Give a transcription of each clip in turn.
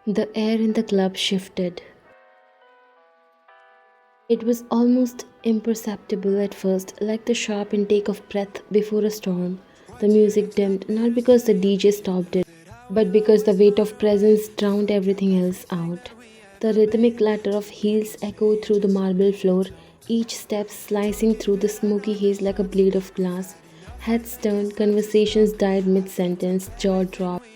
The air in the club shifted. It was almost imperceptible at first, like the sharp intake of breath before a storm. The music dimmed, not because the DJ stopped it, but because the weight of presence drowned everything else out. The rhythmic clatter of heels echoed through the marble floor, each step slicing through the smoky haze like a blade of glass. Heads turned, conversations died mid sentence, jaw dropped,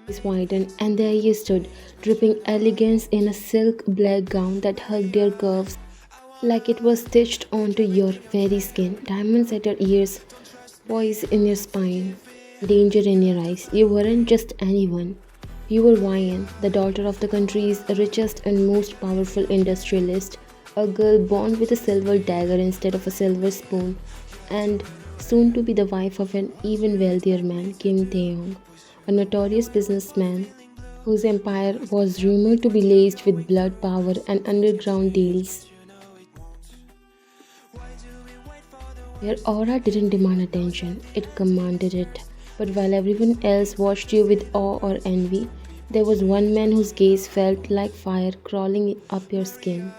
eyes widened, and there you stood, dripping elegance in a silk black gown that hugged your curves like it was stitched onto your very skin, diamonds at your ears, poise in your spine, danger in your eyes. You weren't just anyone. You were Vian, the daughter of the country's richest and most powerful industrialist, a girl born with a silver dagger instead of a silver spoon, and soon to be the wife of an even wealthier man, Kim Taeyong, a notorious businessman whose empire was rumored to be laced with blood, power, and underground deals. Your aura didn't demand attention, it commanded it. But while everyone else watched you with awe or envy, there was one man whose gaze felt like fire crawling up your skin.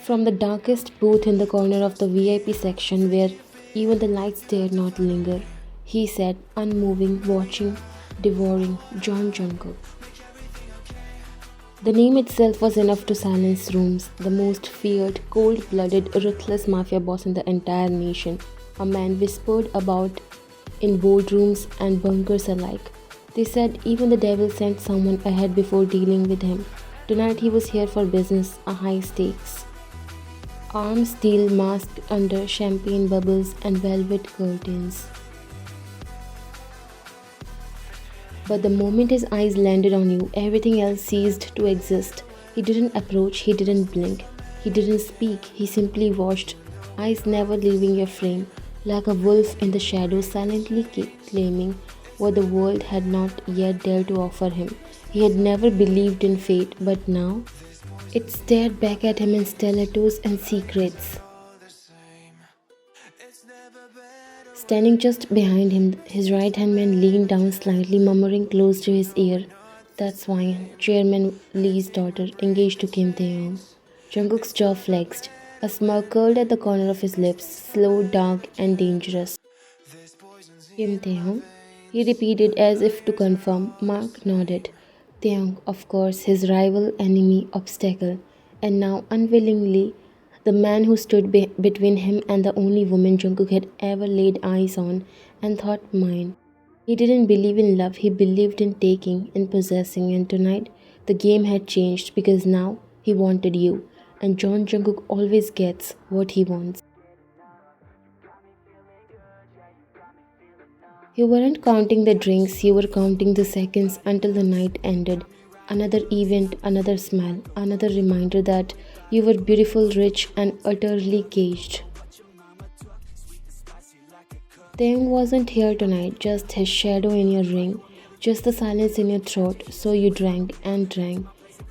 From the darkest booth in the corner of the VIP section where even the lights dared not linger, he sat unmoving, watching, devouring John Jungkook. The name itself was enough to silence rooms, the most feared, cold blooded, ruthless mafia boss in the entire nation, a man whispered about in boardrooms and bunkers alike. They said even the devil sent someone ahead before dealing with him. Tonight he was here for business, a high stakes. Arms steel masked under champagne bubbles and velvet curtains. But the moment his eyes landed on you, everything else ceased to exist. He didn't approach, he didn't blink, he didn't speak, he simply watched, eyes never leaving your frame, like a wolf in the shadows, silently claiming what the world had not yet dared to offer him. He had never believed in fate, but now it stared back at him in stilettos and secrets. Standing just behind him, his right hand man leaned down slightly, murmuring close to his ear. That's why Chairman Lee's daughter, engaged to Kim Tae-yong. Jungkook's jaw flexed. A smirk curled at the corner of his lips, slow, dark, and dangerous. Kim Tae-yong? He repeated as if to confirm. Mark nodded. Taeyong, of course, his rival, enemy, obstacle, and now unwillingly the man who stood between him and the only woman Jungkook had ever laid eyes on and thought mine. He didn't believe in love, he believed in taking, in possessing, and tonight the game had changed because now he wanted you, and John Jungkook always gets what he wants. You weren't counting the drinks, you were counting the seconds until the night ended. Another event, another smile, another reminder that you were beautiful, rich, and utterly caged. Taeyong wasn't here tonight, just his shadow in your ring, just the silence in your throat, so you drank and drank.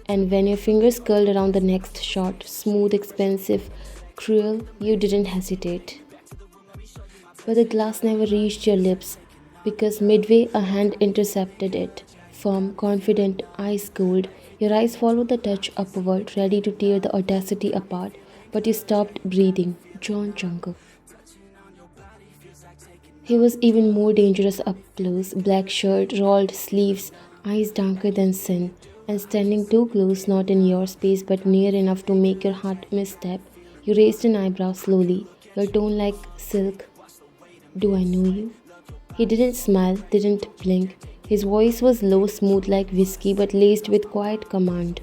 And when your fingers curled around the next shot, smooth, expensive, cruel, you didn't hesitate. But the glass never reached your lips because midway a hand intercepted it. Firm, confident, ice cold, your eyes followed the touch upward, ready to tear the audacity apart, but you stopped breathing. John Jungkook. He was even more dangerous up close, black shirt, rolled sleeves, eyes darker than sin, and standing too close, not in your space but near enough to make your heart misstep. You raised an eyebrow slowly, your tone like silk. Do I know you? He didn't smile, didn't blink. His voice was low, smooth like whiskey, but laced with quiet command.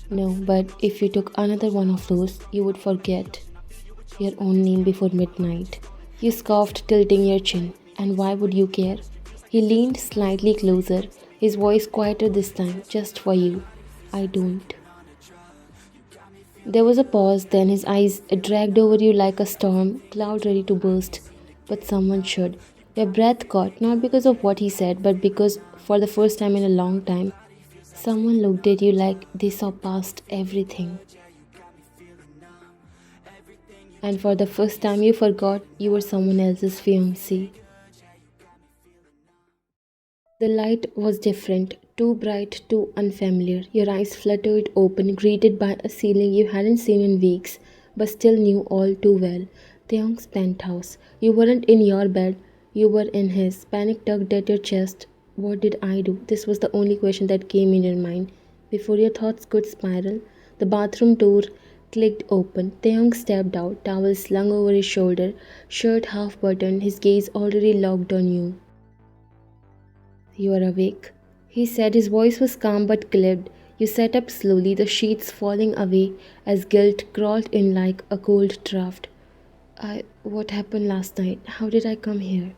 No, but if you took another one of those, you would forget your own name before midnight. You scoffed, tilting your chin. And why would you care? He leaned slightly closer, his voice quieter this time, just for you. I don't. There was a pause, then his eyes dragged over you like a storm cloud ready to burst. But someone should. Your breath caught, not because of what he said, but because, for the first time in a long time, someone looked at you like they saw past everything. And for the first time, you forgot you were someone else's fiancé. The light was different, too bright, too unfamiliar. Your eyes fluttered open, greeted by a ceiling you hadn't seen in weeks, but still knew all too well. Theong's penthouse. You weren't in your bed, you were in his. Panic tugged at your chest. What did I do? This was the only question that came in your mind. Before your thoughts could spiral, the bathroom door clicked open. Theong stepped out, towel slung over his shoulder, shirt half buttoned, his gaze already locked on you. You are awake, he said. His voice was calm but clipped. You sat up slowly, the sheets falling away as guilt crawled in like a cold draft. What happened last night? How did I come here?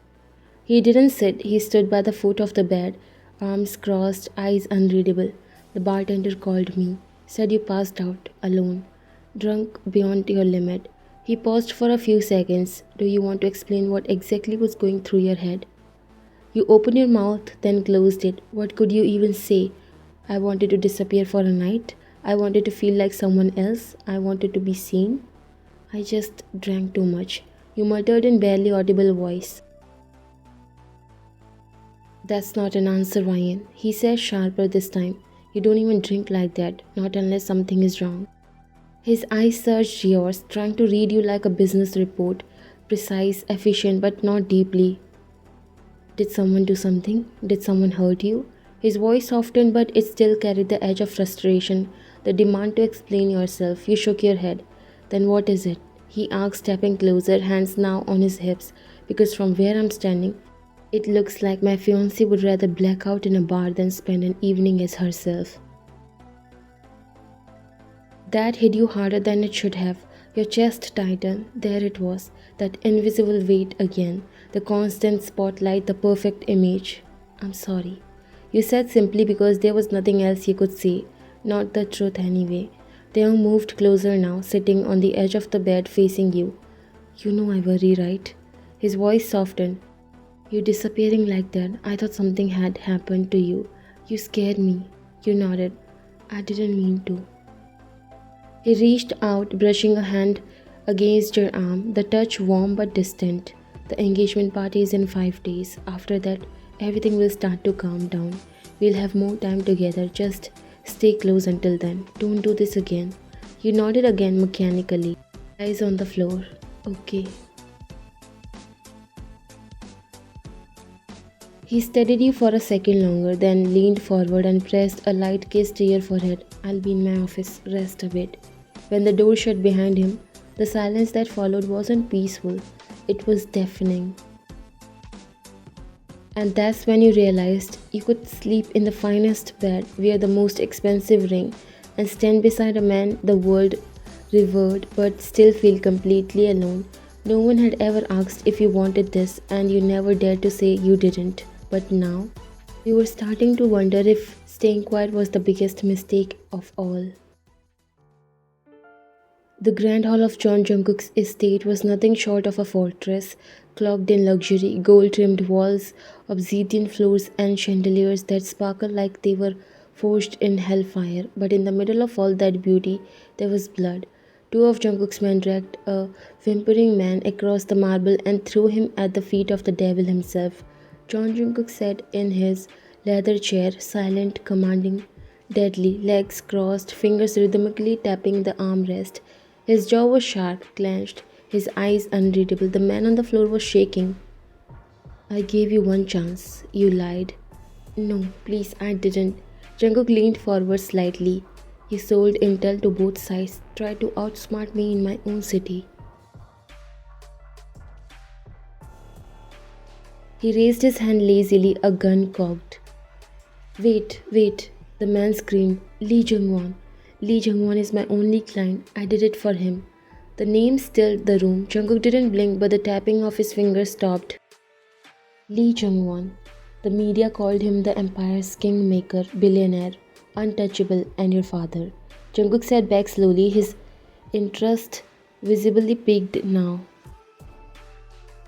He didn't sit, he stood by the foot of the bed, arms crossed, eyes unreadable. The bartender called me, said you passed out, alone, drunk beyond your limit. He paused for a few seconds. Do you want to explain what exactly was going through your head? You opened your mouth, then closed it. What could you even say? I wanted to disappear for a night. I wanted to feel like someone else. I wanted to be seen. I just drank too much. You muttered in barely audible voice. That's not an answer, Ryan, he said sharper this time. You don't even drink like that, not unless something is wrong. His eyes searched yours, trying to read you like a business report, precise, efficient, but not deeply. Did someone do something? Did someone hurt you? His voice softened, but it still carried the edge of frustration, the demand to explain yourself. You shook your head. Then what is it? He asked, stepping closer, hands now on his hips, because from where I'm standing, it looks like my fiancée would rather black out in a bar than spend an evening as herself. That hit you harder than it should have. Your chest tightened. There it was, that invisible weight again, the constant spotlight, the perfect image. I'm sorry, you said simply because there was nothing else you could say. Not the truth anyway. Theo moved closer now, sitting on the edge of the bed facing you. You know I worry, right? His voice softened. You disappearing like that, I thought something had happened to you. You scared me. You nodded. I didn't mean to. He reached out, brushing a hand against your arm, the touch warm but distant. The engagement party is in 5 days. After that, everything will start to calm down. We'll have more time together. Just stay close until then. Don't do this again. You nodded again mechanically. Eyes on the floor. Okay. He steadied you for a second longer, then leaned forward and pressed a light kiss to your forehead. I'll be in my office. Rest a bit. When the door shut behind him, the silence that followed wasn't peaceful. It was deafening. And that's when you realized you could sleep in the finest bed, wear the most expensive ring, and stand beside a man the world revered, but still feel completely alone. No one had ever asked if you wanted this, and you never dared to say you didn't. But now, you were starting to wonder if staying quiet was the biggest mistake of all. The grand hall of John Jungkook's estate was nothing short of a fortress, cloaked in luxury, gold-trimmed walls, obsidian floors, and chandeliers that sparkled like they were forged in hellfire. But in the middle of all that beauty, there was blood. Two of Jungkook's men dragged a whimpering man across the marble and threw him at the feet of the devil himself. John Jungkook sat in his leather chair, silent, commanding, deadly, legs crossed, fingers rhythmically tapping the armrest. His jaw was sharp, clenched, his eyes unreadable. The man on the floor was shaking. I gave you one chance. You lied. No, please, I didn't. Jungkook leaned forward slightly. You sold intel to both sides, tried to outsmart me in my own city. He raised his hand lazily, a gun cocked. Wait, wait, the man screamed. Lee Jung-won. Lee Jung-won is my only client. I did it for him. The name stilled the room. Jungkook didn't blink, but the tapping of his fingers stopped. Lee Jung-won. The media called him the empire's kingmaker, billionaire, untouchable, and your father. Jungkook sat back slowly, his interest visibly piqued now.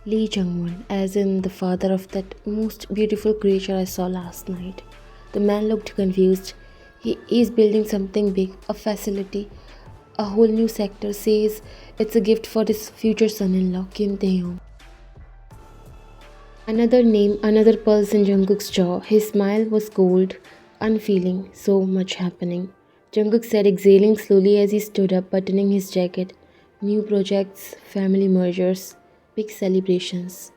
Lee Jung-won, as in the father of that most beautiful creature I saw last night. The man looked confused. He is building something big, a facility, A whole new sector says it's a gift for his future son-in-law, Kim Taeyong. Another name, another pulse in Jungkook's jaw. His smile was cold, unfeeling, so much happening. Jungkook said, exhaling slowly as he stood up, buttoning his jacket. New projects, family mergers, big celebrations.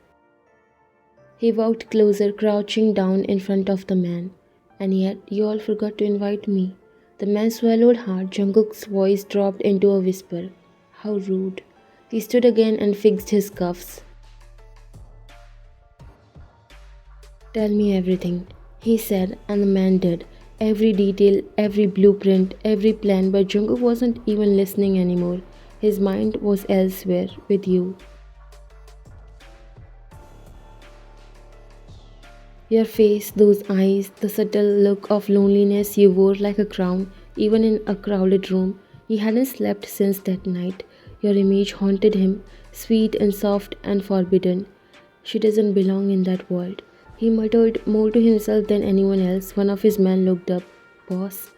He walked closer, crouching down in front of the man. And yet, you all forgot to invite me. The man swallowed hard. Jungkook's voice dropped into a whisper. How rude. He stood again and fixed his cuffs. Tell me everything, he said, and the man did. Every detail, every blueprint, every plan, but Jungkook wasn't even listening anymore. His mind was elsewhere, with you. Your face, those eyes, the subtle look of loneliness you wore like a crown, even in a crowded room. He hadn't slept since that night. Your image haunted him, sweet and soft and forbidden. She doesn't belong in that world. He muttered more to himself than anyone else. One of his men looked up. Boss?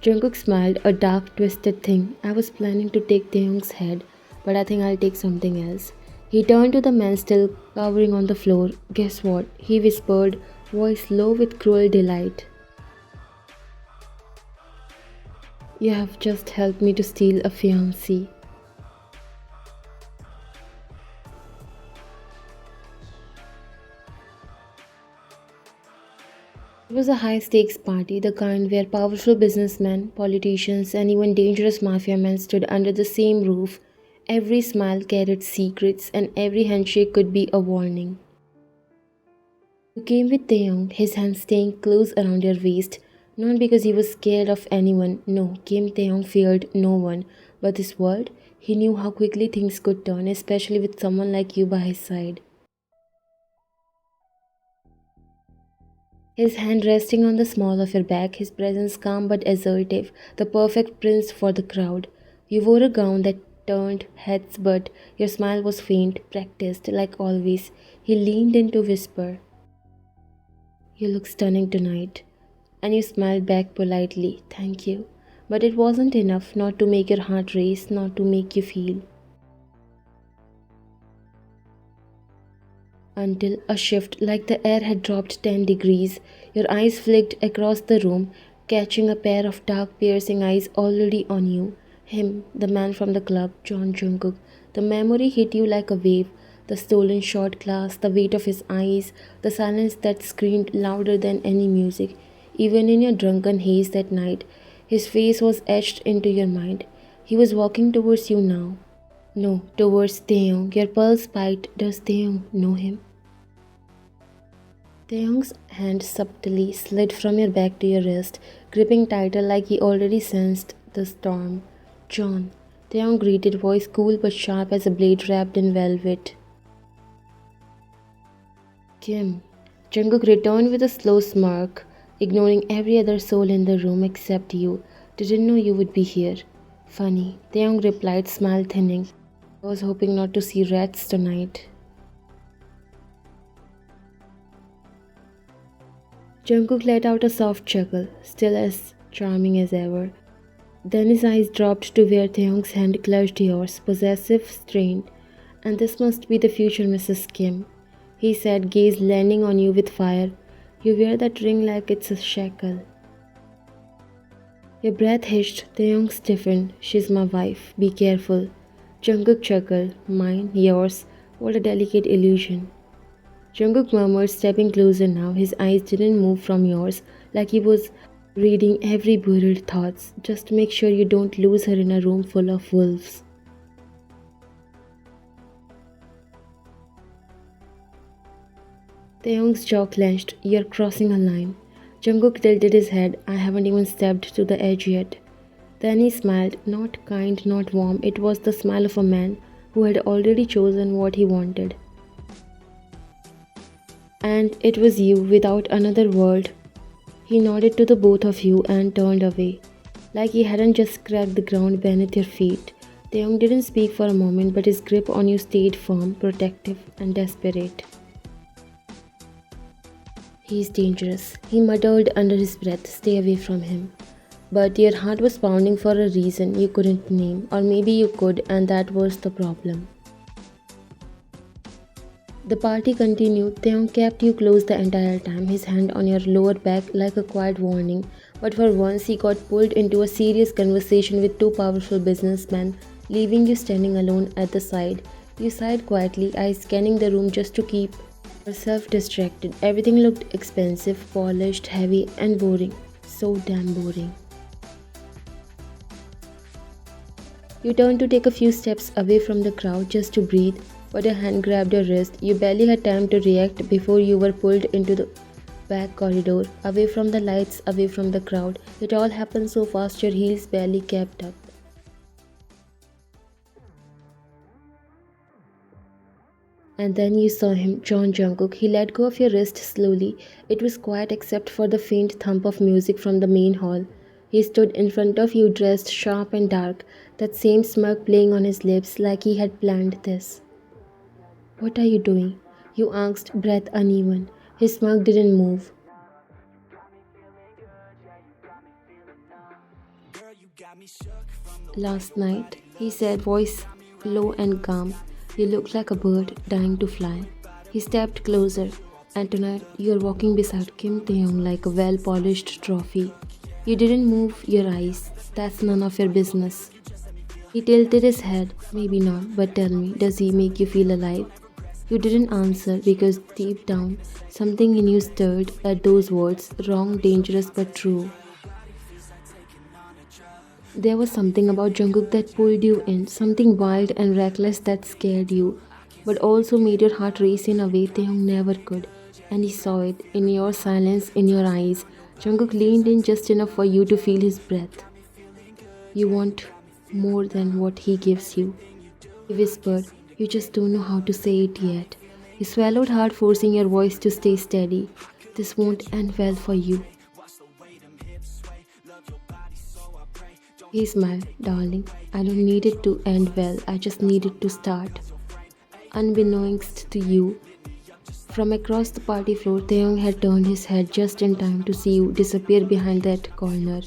Jungkook smiled, a dark, twisted thing. I was planning to take Taehyung's head, but I think I'll take something else. He turned to the man still cowering on the floor. Guess what? He whispered, voice low with cruel delight. You have just helped me to steal a fiancé. It was a high stakes party, the kind where powerful businessmen, politicians, and even dangerous mafia men stood under the same roof. Every smile carried secrets, and every handshake could be a warning. You came with Taeyong, his hands staying close around your waist, not because he was scared of anyone. No, Kim Taeyong feared no one. But this world, he knew how quickly things could turn, especially with someone like you by his side. His hand resting on the small of your back, his presence calm but assertive, the perfect prince for the crowd. You wore a gown that turned heads, but your smile was faint, practiced, like always. He leaned in to whisper, you look stunning tonight. And you smiled back politely, thank you. But it wasn't enough, not to make your heart race, not to make you feel. Until a shift, like the air had dropped 10 degrees. Your eyes flicked across the room, catching a pair of dark, piercing eyes already on you. Him, the man from the club, John Jungkook. The memory hit you like a wave. The stolen short glass, the weight of his eyes, the silence that screamed louder than any music. Even in your drunken haze that night, his face was etched into your mind. He was walking towards you now. No, towards Taeyong. Your pulse spiked. Does Taeyong know him? Taeyong's hand subtly slid from your back to your wrist, gripping tighter like he already sensed the storm. John. Taeyong greeted, voice cool but sharp as a blade wrapped in velvet. Kim. Jungkook returned with a slow smirk, ignoring every other soul in the room except you. Didn't know you would be here. Funny. Taeyong replied, smile thinning. I was hoping not to see rats tonight. Jungkook let out a soft chuckle, still as charming as ever. Then his eyes dropped to where Taeyong's hand clutched yours, possessive, strained. And this must be the future Mrs. Kim, he said, gaze landing on you with fire. You wear that ring like it's a shackle. Your breath hitched, Taeyong stiffened. She's my wife, be careful. Jungkook chuckled, mine, yours, what a delicate illusion. Jungkook murmured, stepping closer now. His eyes didn't move from yours, like he was reading every buried thoughts. Just make sure you don't lose her in a room full of wolves. Taeyong's jaw clenched. You're crossing a line. Jungkook tilted his head. I haven't even stepped to the edge yet. Then he smiled, not kind, not warm. It was the smile of a man who had already chosen what he wanted. And it was you, without another word. He nodded to the both of you and turned away, like he hadn't just cracked the ground beneath your feet. Taeyong didn't speak for a moment, but his grip on you stayed firm, protective, and desperate. He's dangerous, he muttered under his breath. Stay away from him. But your heart was pounding for a reason you couldn't name, or maybe you could, and that was the problem. The party continued. Taeyong kept you close the entire time, his hand on your lower back like a quiet warning. But for once, he got pulled into a serious conversation with two powerful businessmen, leaving you standing alone at the side. You sighed quietly, eyes scanning the room just to keep yourself distracted. Everything looked expensive, polished, heavy, and boring. So damn boring. You turned to take a few steps away from the crowd just to breathe, but a hand grabbed your wrist. You barely had time to react before you were pulled into the back corridor, away from the lights, away from the crowd. It all happened so fast your heels barely kept up. And then you saw him, John Jungkook. He let go of your wrist slowly. It was quiet except for the faint thump of music from the main hall. He stood in front of you, dressed sharp and dark, that same smirk playing on his lips like he had planned this. "What are you doing?" you asked, breath uneven. His smirk didn't move. "Last night," he said, voice low and calm, "you looked like a bird dying to fly." He stepped closer, "And tonight you're walking beside Kim Taeyong like a well-polished trophy." You didn't move your eyes. "That's none of your business." He tilted his head. "Maybe not, but tell me, does he make you feel alive?" You didn't answer because deep down, something in you stirred at those words, wrong, dangerous, but true. There was something about Jungkook that pulled you in, something wild and reckless that scared you, but also made your heart race in a way Taeyong never could. And he saw it, in your silence, in your eyes. Jungkook leaned in just enough for you to feel his breath. "You want more than what he gives you," he whispered. "You just don't know how to say it yet." You swallowed hard, forcing your voice to stay steady. "This won't end well for you." He smiled. "Darling, I don't need it to end well, I just need it to start." Unbeknownst to you, from across the party floor, Taeyong had turned his head just in time to see you disappear behind that corner.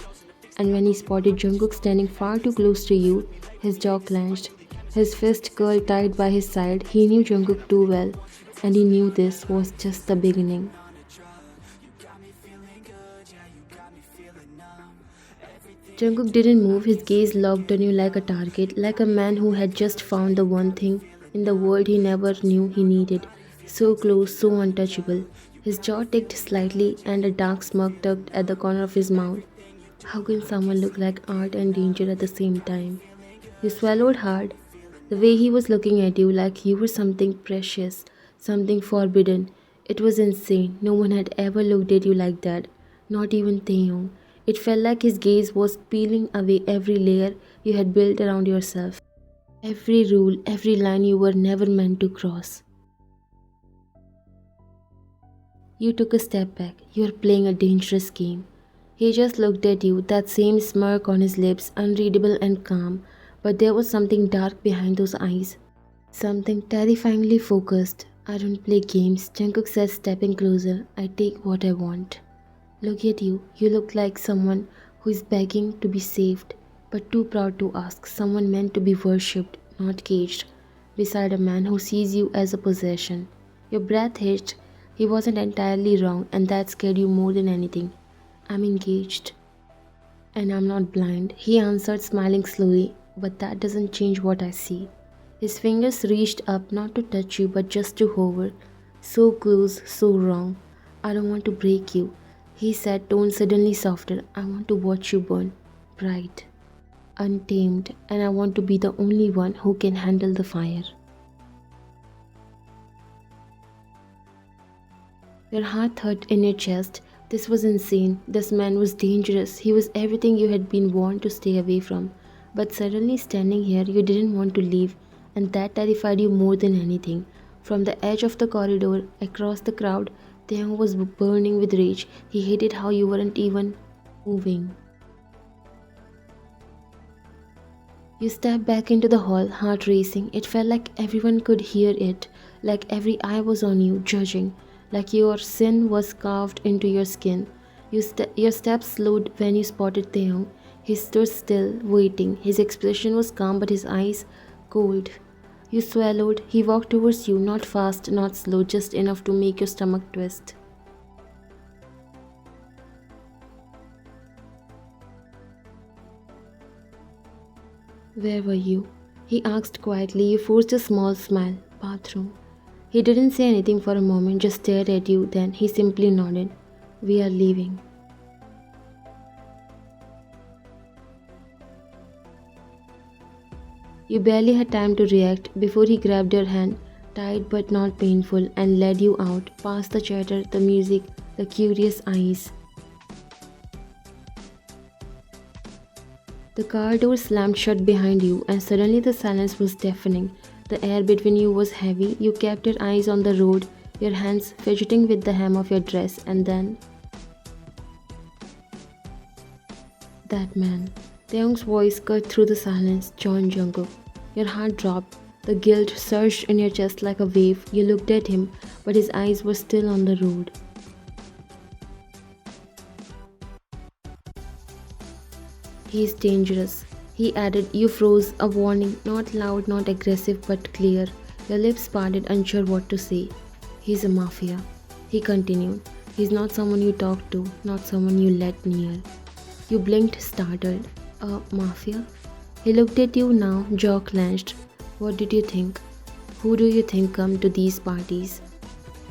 And when he spotted Jungkook standing far too close to you, his jaw clenched, his fist curled tight by his side. He knew Jungkook too well, and he knew this was just the beginning. Jungkook didn't move, his gaze locked on you like a target, like a man who had just found the one thing in the world he never knew he needed. So close, so untouchable. His jaw ticked slightly, and a dark smirk tugged at the corner of his mouth. How can someone look like art and danger at the same time? You swallowed hard. The way he was looking at you, like you were something precious, something forbidden. It was insane. No one had ever looked at you like that. Not even Taeyong. It felt like his gaze was peeling away every layer you had built around yourself. Every rule, every line you were never meant to cross. You took a step back. You were playing a dangerous game. He just looked at you, that same smirk on his lips, unreadable and calm, but there was something dark behind those eyes. Something terrifyingly focused. "I don't play games," Jungkook said, stepping closer. "I take what I want." "Look at you. You look like someone who is begging to be saved, but too proud to ask. Someone meant to be worshipped, not caged, beside a man who sees you as a possession." Your breath hitched. He wasn't entirely wrong, and that scared you more than anything. "I'm engaged. And I'm not blind," he answered, smiling slowly. "But that doesn't change what I see." His fingers reached up, not to touch you, but just to hover. So close, so wrong. "I don't want to break you," he said, tone suddenly softer. "I want to watch you burn, bright, untamed, and I want to be the only one who can handle the fire." Your heart thudded in your chest. This was insane. This man was dangerous. He was everything you had been warned to stay away from. But suddenly standing here, you didn't want to leave, and that terrified you more than anything. From the edge of the corridor, across the crowd, Taeyong was burning with rage. He hated how you weren't even moving. You stepped back into the hall, heart racing. It felt like everyone could hear it, like every eye was on you, judging, like your sin was carved into your skin. Your steps slowed when you spotted Taeyong. He stood still, waiting. His expression was calm, but his eyes cold. You swallowed. He walked towards you, not fast, not slow, just enough to make your stomach twist. Where were you? He asked quietly. You forced a small smile. Bathroom. He didn't say anything for a moment, just stared at you. Then he simply nodded. We are leaving. You barely had time to react before he grabbed your hand, tight but not painful, and led you out, past the chatter, the music, the curious eyes. The car door slammed shut behind you, and suddenly the silence was deafening. The air between you was heavy. You kept your eyes on the road, your hands fidgeting with the hem of your dress, and then that man. Taeyong's voice cut through the silence. John Jungkook. Your heart dropped. The guilt surged in your chest like a wave. You looked at him, but his eyes were still on the road. He's dangerous, he added. You froze, a warning, not loud, not aggressive, but clear. Your lips parted, unsure what to say. He's a mafia, he continued. He's not someone you talk to, not someone you let near. You blinked, startled. A mafia? He looked at you now, jaw clenched. What did you think? Who do you think come to these parties?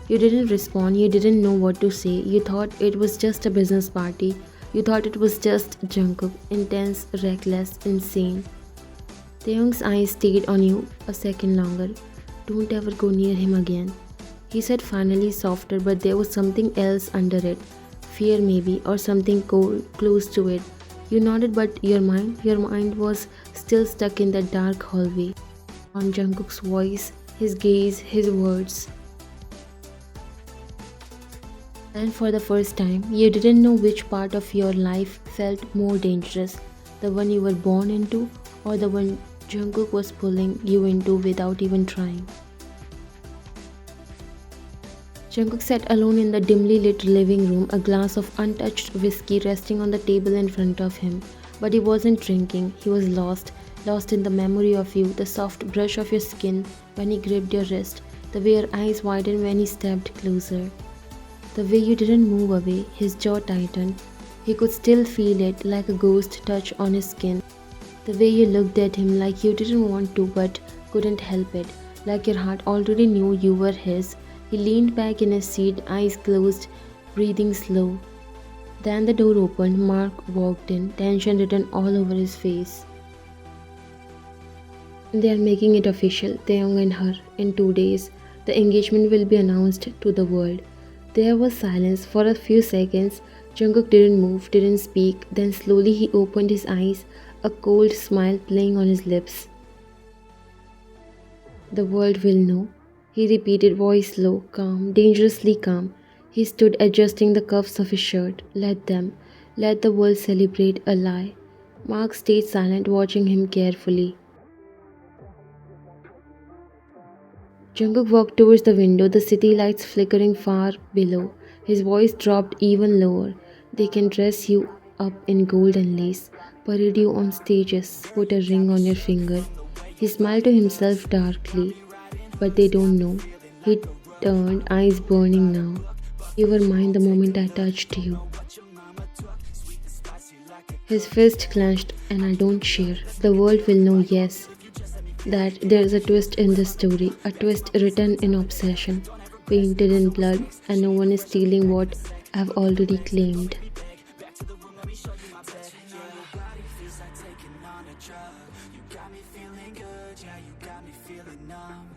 You didn't respond, you didn't know what to say. You thought it was just a business party. You thought it was just Jungkook, intense, reckless, insane. Taeyong's eyes stayed on you a second longer. Don't ever go near him again. He said finally, softer, but there was something else under it. Fear maybe, or something cold, close to it. You nodded, but your mind was still stuck in that dark hallway. On Jungkook's voice, his gaze, his words. And for the first time, you didn't know which part of your life felt more dangerous, the one you were born into or the one Jungkook was pulling you into without even trying. Jungkook sat alone in the dimly lit living room, a glass of untouched whiskey resting on the table in front of him. But he wasn't drinking, he was lost in the memory of you, the soft brush of your skin when he gripped your wrist, the way your eyes widened when he stepped closer. The way you didn't move away, his jaw tightened. He could still feel it like a ghost touch on his skin. The way you looked at him like you didn't want to but couldn't help it, like your heart already knew you were his. He leaned back in his seat, eyes closed, breathing slow. Then the door opened, Mark walked in, tension written all over his face. They are making it official, Taeyong and her. In 2 days, the engagement will be announced to the world. There was silence for a few seconds. Jungkook didn't move, didn't speak. Then slowly he opened his eyes, a cold smile playing on his lips. The world will know, he repeated, voice low, calm, dangerously calm. He stood adjusting the cuffs of his shirt. Let the world celebrate a lie. Mark stayed silent, watching him carefully. Jungkook walked towards the window, the city lights flickering far below. His voice dropped even lower. They can dress you up in gold and lace, parade you on stages, put a ring on your finger. He smiled to himself darkly. But they don't know. He turned, eyes burning now. You were mine the moment I touched you. His fist clenched, and I don't share. The world will know, yes, that there's a twist in this story, a twist written in obsession, painted in blood, and no one is stealing what I've already claimed. You got me feeling good, yeah, you got me feeling numb.